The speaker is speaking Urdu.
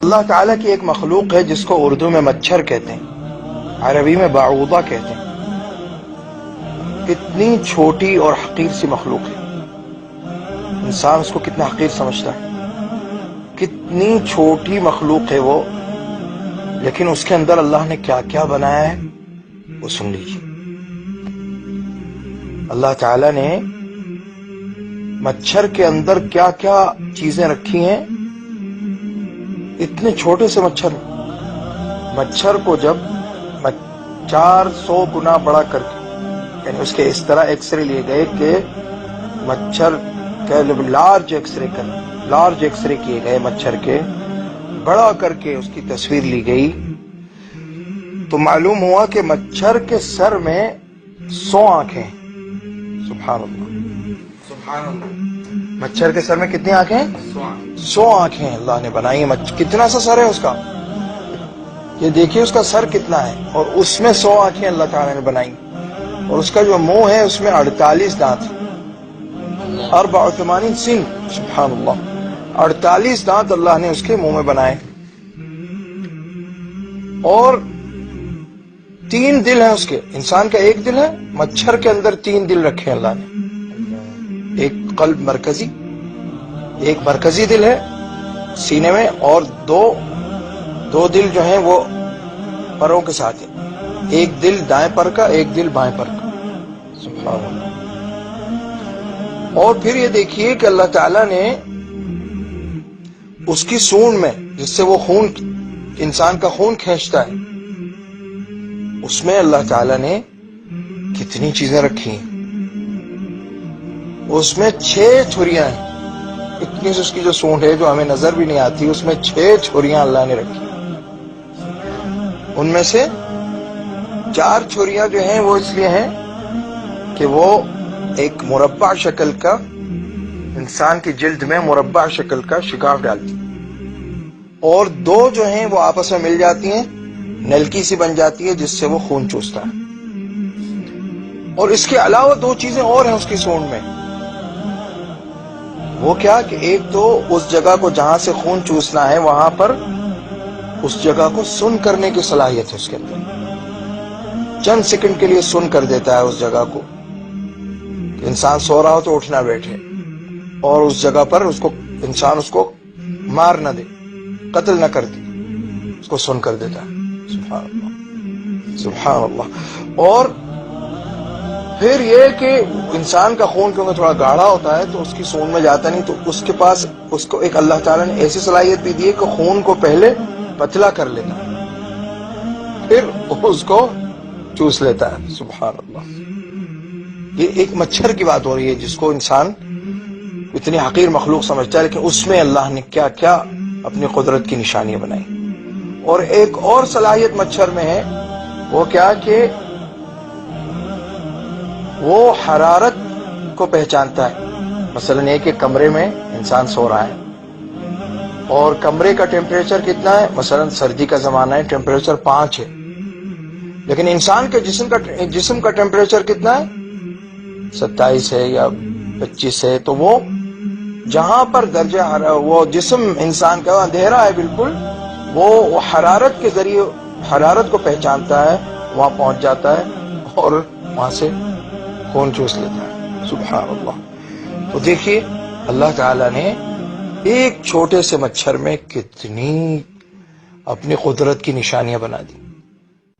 اللہ تعالیٰ کی ایک مخلوق ہے جس کو اردو میں مچھر کہتے ہیں، عربی میں بعوضہ کہتے ہیں. کتنی چھوٹی اور حقیر سی مخلوق ہے. انسان اس کو کتنا حقیر سمجھتا ہے. کتنی چھوٹی مخلوق ہے وہ، لیکن اس کے اندر اللہ نے کیا کیا بنایا ہے وہ سن لیجیے. اللہ تعالیٰ نے مچھر کے اندر کیا کیا چیزیں رکھی ہیں. اتنے چھوٹے سے مچھر کو جب 400 گنا بڑا کر کے، یعنی اس کے اس طرح ایکس رے لیے گئے کہ مچھر لارج ایکس رے کیے گئے، مچھر کے بڑا کر کے اس کی تصویر لی گئی، تو معلوم ہوا کہ مچھر کے سر میں 100 آنکھیں. سبحان اللہ، سبحان اللہ. مچھر کے سر میں کتنی آنکھیں؟ 100 آنکھیں اللہ نے بنائی ہیں. کتنا سا سر ہے اس کا، یہ دیکھیے اس کا سر کتنا ہے، اور اس میں 100 آنکھیں اللہ تعالیٰ نے بنائی. اور اس کا جو منہ ہے اس میں 48 دانت، 84 سنگ. سبحان اللہ، 48 دانت اللہ نے اس کے منہ میں بنائے. اور 3 دل ہیں اس کے. انسان کا 1 دل ہے، مچھر کے اندر 3 دل رکھے اللہ نے. ایک قلب مرکزی، ایک مرکزی دل ہے سینے میں، اور دو دل جو ہیں وہ پروں کے ساتھ ہیں. ایک دل دائیں پر کا، ایک دل بائیں پر کا. سبحان اللہ. اور پھر یہ دیکھیے کہ اللہ تعالیٰ نے اس کی سونڈ میں، جس سے وہ خون، انسان کا خون کھینچتا ہے، اس میں اللہ تعالیٰ نے کتنی چیزیں رکھی ہیں. اس میں 6 چھریاں ہیں. اتنی سے اس کی جو سونڈ ہے جو ہمیں نظر بھی نہیں آتی، اس میں 6 چھریاں اللہ نے رکھی. ان میں سے 4 چھریاں جو ہیں وہ اس لیے ہیں کہ وہ ایک مربع شکل کا، انسان کی جلد میں مربع شکل کا شگاف ڈالتی، اور 2 جو ہیں وہ آپس میں مل جاتی ہیں، نلکی سی بن جاتی ہے جس سے وہ خون چوستا ہے. اور اس کے علاوہ 2 چیزیں اور ہیں اس کی سونڈ میں. وہ کیا کہ ایک تو اس جگہ کو جہاں سے خون چوسنا ہے وہاں پر اس جگہ کو سن کرنے کی صلاحیت ہے اس کے اندر. چند سیکنڈ کے لیے سن کر دیتا ہے اس جگہ کو، کہ انسان سو رہا ہو تو اٹھ نہ بیٹھے، اور اس جگہ پر انسان اس کو مار نہ دے، قتل نہ کر دے، اس کو سن کر دیتا ہے. سبحان اللہ، سبحان اللہ. اور پھر یہ کہ انسان کا خون کیونکہ تھوڑا گاڑھا ہوتا ہے تو اس کی سونڈ میں جاتا نہیں، تو اس کے پاس اس کو ایک اللہ تعالیٰ نے ایسی صلاحیت بھی دی ہے کہ خون کو پہلے پتلا کر لیتا ہے، پھر اس کو چوس لیتا ہے. سبحان اللہ. یہ ایک مچھر کی بات ہو رہی ہے جس کو انسان اتنی حقیر مخلوق سمجھتا ہے، لیکن اس میں اللہ نے کیا کیا اپنی قدرت کی نشانیاں بنائی. اور ایک اور صلاحیت مچھر میں ہے، وہ کیا کہ وہ حرارت کو پہچانتا ہے. مثلا ایک کمرے میں انسان سو رہا ہے اور کمرے کا ٹیمپریچر کتنا ہے، مثلا سردی کا زمانہ ہے، ٹیمپریچر 5 ہے، لیکن انسان کے جسم کا ٹیمپریچر کتنا ہے، 27 ہے یا 25 ہے. تو وہ جہاں پر درجہ وہ جسم انسان کا اندھیرا ہے بالکل، وہ حرارت کے ذریعے حرارت کو پہچانتا ہے، وہاں پہنچ جاتا ہے اور وہاں سے خون چوس لیتا ہے. سبحان اللہ. تو دیکھیے اللہ تعالیٰ نے ایک چھوٹے سے مچھر میں کتنی اپنی قدرت کی نشانیاں بنا دی.